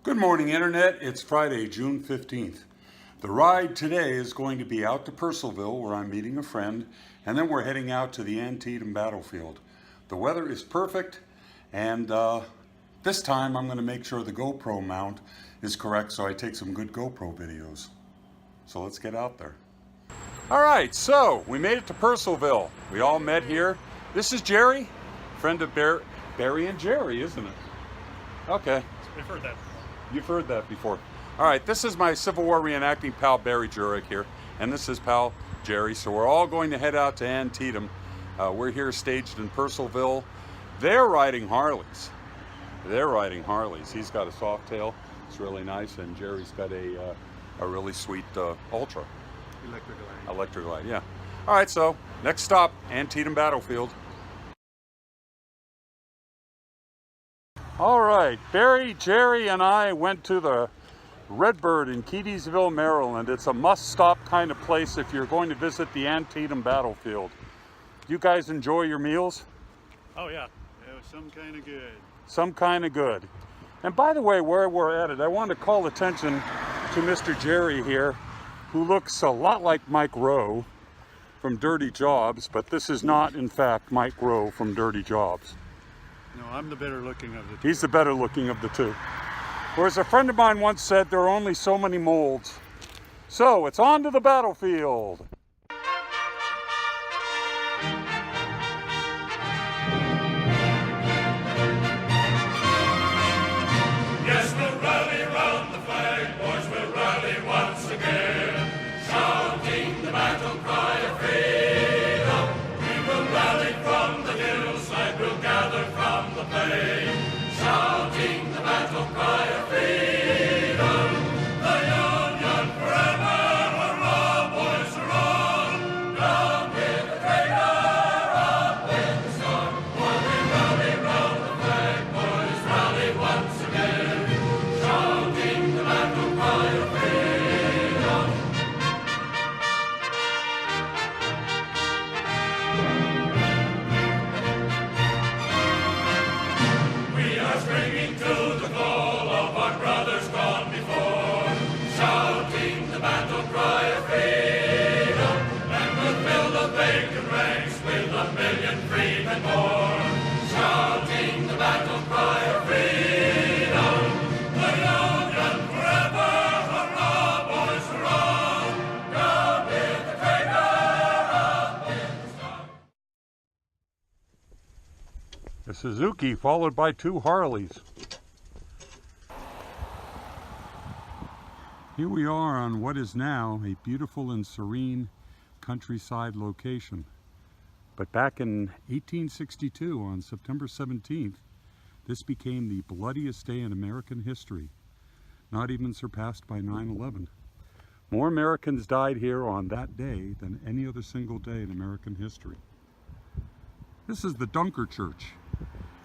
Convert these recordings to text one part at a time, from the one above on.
Good morning, Internet. It's Friday, June 15th. The ride today is going to be out to Purcellville, where I'm meeting a friend, and then we're heading out to the Antietam Battlefield. The weather is perfect, and this time I'm going to make sure the GoPro mount is correct so I take some good GoPro videos. So let's get out there. All right, so we made it to Purcellville. We all met here. This is Jerry, friend of Barry and Jerry, isn't it? Okay. We've heard that before. You've heard that before. All right, this is my Civil War reenacting pal Barry Jurek here, and this is pal Jerry. So we're all going to head out to Antietam. We're here staged in Purcellville. They're riding Harleys. He's got a Softail. It's really nice, and Jerry's got a really sweet Ultra. Electric Glide, yeah. All right, so next stop, Antietam Battlefield. All right, Barry, Jerry, and I went to the Byrd in Keedysville, Maryland. It's a must-stop kind of place if you're going to visit the Antietam Battlefield. You guys enjoy your meals? Oh yeah, it was some kind of good. Some kind of good. And by the way, where we're at it, I want to call attention to Mr. Jerry here, who looks a lot like Mike Rowe from Dirty Jobs, but this is not, in fact, Mike Rowe from Dirty Jobs. No, I'm the better looking of the two. He's the better looking of the two. Whereas a friend of mine once said, there are only so many molds. So it's on to the battlefield. Yes, we'll rally round the flag, boys, we'll rally once again, shouting the battle cry of freedom. We will rally from the hillside, we'll gather from the plain, shouting the battle cry of freedom. The Union forever, hurrah, boys, hurrah! Down with the traitor, up with the storm. While we rally round the flag, boys, rally once again, shouting the battle cry of freedom. We are springing to the call of our brothers gone before, shouting the battle cry of freedom, and we'll fill the vacant ranks with 1,000,000 freemen more, shouting the battle cry of freedom. The Union forever, hurrah, boys, hurrah! Down with the traitor, up with the star. A Suzuki followed by two Harleys. Here we are on what is now a beautiful and serene countryside location. But back in 1862, on September 17th, this became the bloodiest day in American history, not even surpassed by 9/11. More Americans died here on that day than any other single day in American history. This is the Dunker Church.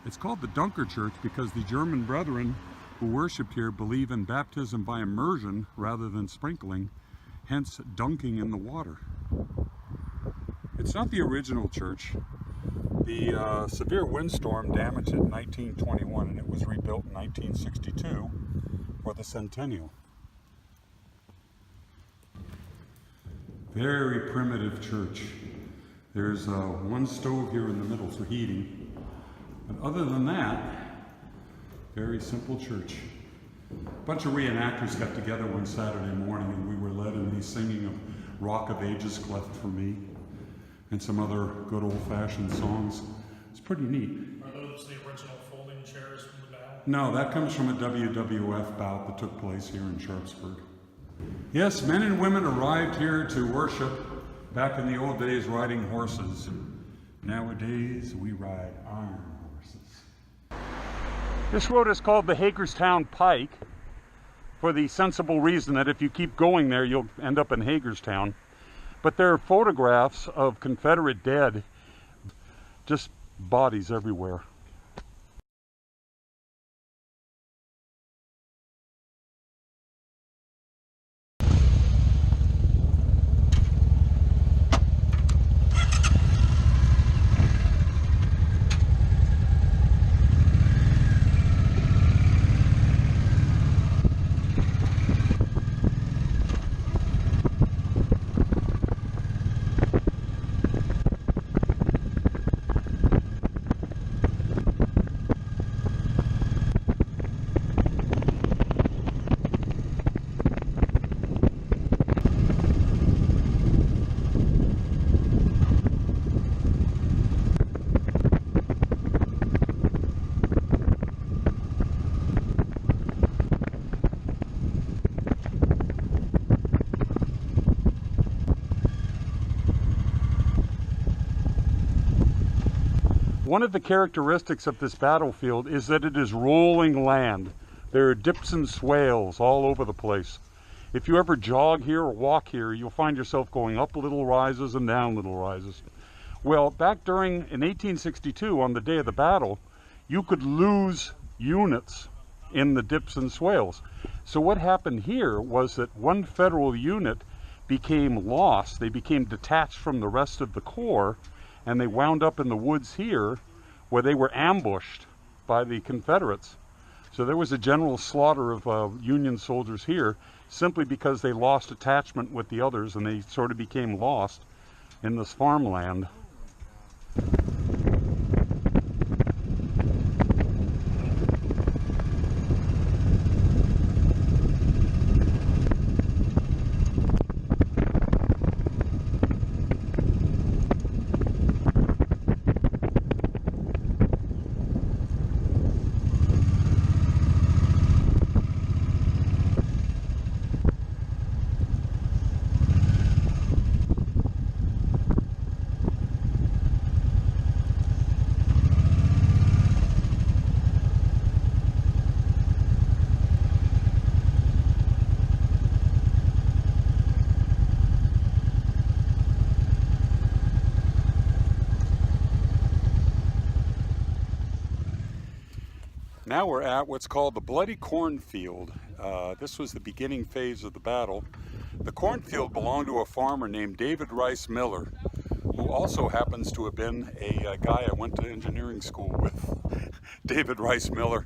It's called the Dunker Church because the German brethren who worshipped here believe in baptism by immersion rather than sprinkling, hence dunking in the water. It's not the original church. The severe windstorm damaged it in 1921 and it was rebuilt in 1962 for the centennial. Very primitive church. There's one stove here in the middle for heating. But other than that, very simple church. A bunch of reenactors got together one Saturday morning and we were led in the singing of Rock of Ages Cleft for Me and some other good old-fashioned songs. It's pretty neat. Are those the original folding chairs from the battle? No, that comes from a WWF bout that took place here in Sharpsburg. Yes, men and women arrived here to worship back in the old days riding horses. Nowadays, we ride iron horses. This road is called the Hagerstown Pike for the sensible reason that if you keep going there, you'll end up in Hagerstown. But there are photographs of Confederate dead, just bodies everywhere. one of the characteristics of this battlefield is that it is rolling land. There are dips and swales all over the place. If you ever jog here or walk here, you'll find yourself going up little rises and down little rises. Well, back in 1862, on the day of the battle, you could lose units in the dips and swales. So what happened here was that one federal unit became lost. They became detached from the rest of the corps, and they wound up in the woods here where they were ambushed by the Confederates. So there was a general slaughter of Union soldiers here simply because they lost attachment with the others and they sort of became lost in this farmland. Now we're at what's called the Bloody Cornfield. This was the beginning phase of the battle. The cornfield belonged to a farmer named David Rice Miller, who also happens to have been a guy I went to engineering school with, David Rice Miller.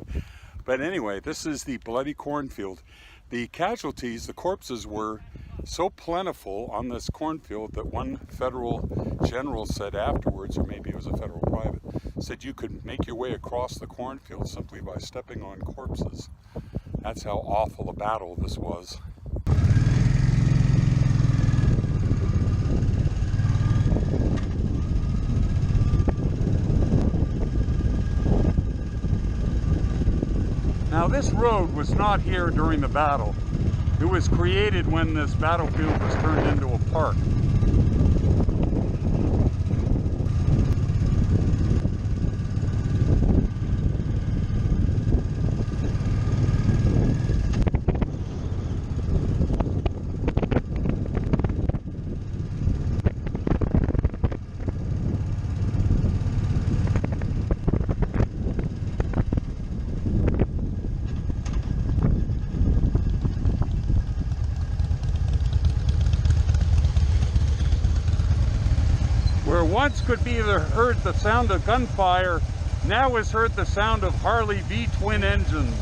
But anyway, this is the Bloody Cornfield. The casualties, the corpses, were so plentiful on this cornfield that one federal general said afterwards, or maybe it was a federal private, said you could make your way across the cornfield simply by stepping on corpses. That's how awful a battle this was. Now this road was not here during the battle. It was created when this battlefield was turned into a park. Once could be heard the sound of gunfire, now is heard the sound of Harley V twin engines.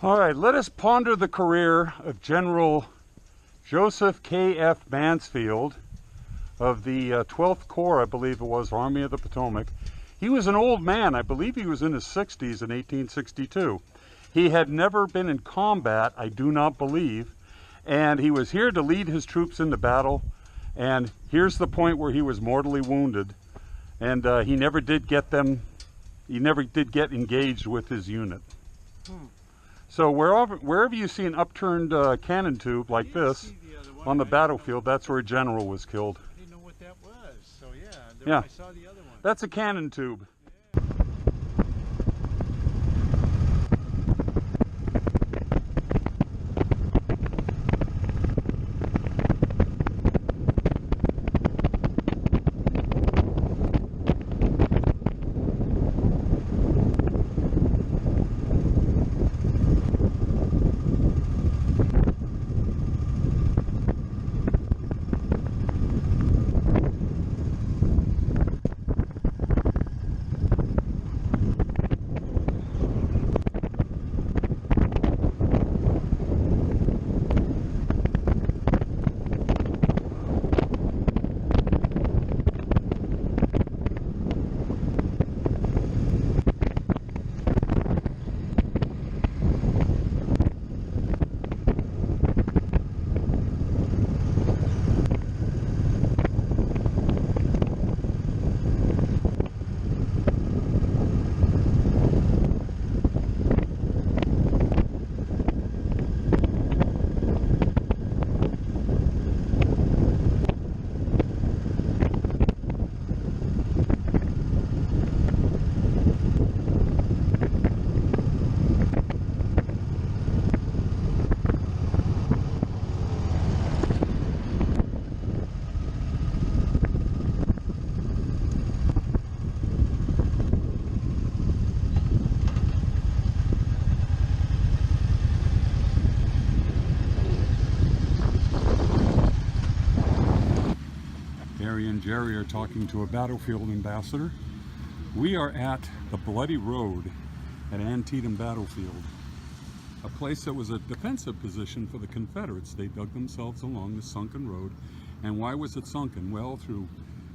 All right, let us ponder the career of General Joseph K.F. Mansfield of the 12th Corps, I believe it was, Army of the Potomac. He was an old man. I believe he was in his 60s in 1862. He had never been in combat, I do not believe, and he was here to lead his troops into battle, and here's the point where he was mortally wounded, and he never did get engaged with his unit. So wherever you see an upturned cannon tube like this on the battlefield, that's where a general was killed. I didn't know what that was, so Yeah. I saw the other one. That's a cannon tube. Mary and Jerry are talking to a battlefield ambassador. We are at the Bloody Road at Antietam Battlefield, a place that was a defensive position for the Confederates. They dug themselves along this sunken road. And why was it sunken? Well, through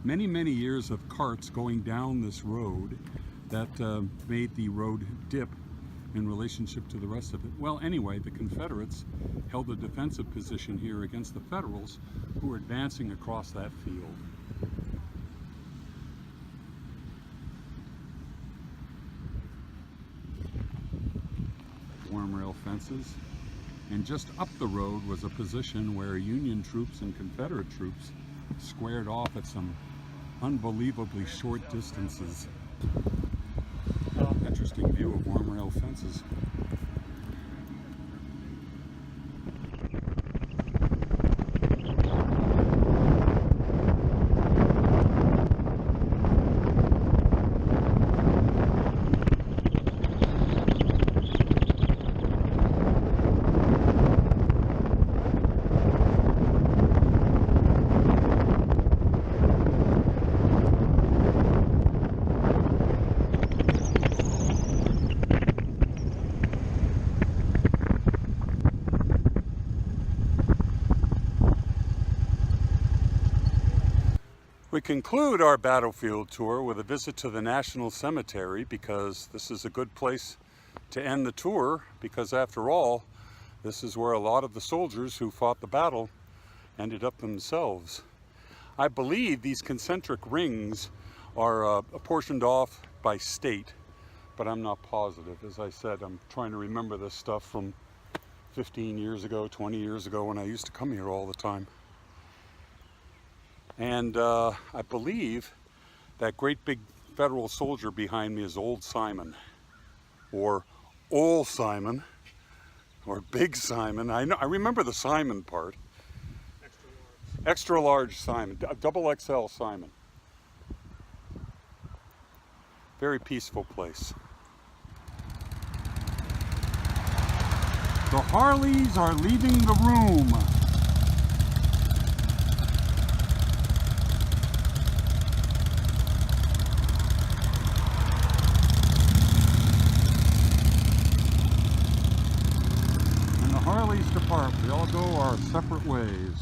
many, many years of carts going down this road that made the road dip in relationship to the rest of it. Well, anyway, the Confederates held a defensive position here against the Federals who were advancing across that field. Warm rail fences. And just up the road was a position where Union troops and Confederate troops squared off at some unbelievably short distances. Interesting view of warm rail fences. We conclude our battlefield tour with a visit to the National Cemetery because this is a good place to end the tour, because after all, this is where a lot of the soldiers who fought the battle ended up themselves. I believe these concentric rings are apportioned off by state, but I'm not positive. As I said, I'm trying to remember this stuff from 15 years ago, 20 years ago when I used to come here all the time. And I believe that great big Federal soldier behind me is Old Simon, or Ole Simon, or Big Simon. I remember the Simon part. Extra large Simon, double XL Simon. Very peaceful place. The Harleys are leaving the room. Harleys depart. We all go our separate ways.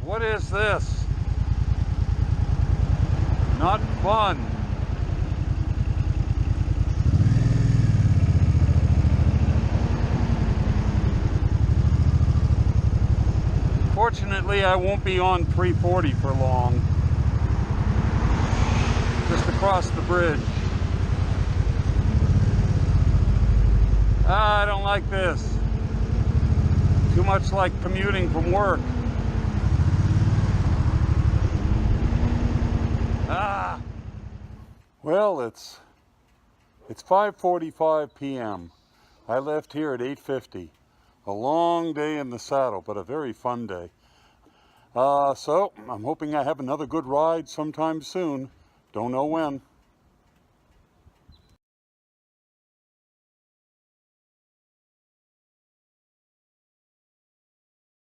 What is this? Not fun. Fortunately, I won't be on 340 for long. Just across the bridge. I don't like this. Too much like commuting from work. Well, it's 5:45 p.m. I left here at 8:50. A long day in the saddle, but a very fun day. So I'm hoping I have another good ride sometime soon. Don't know when.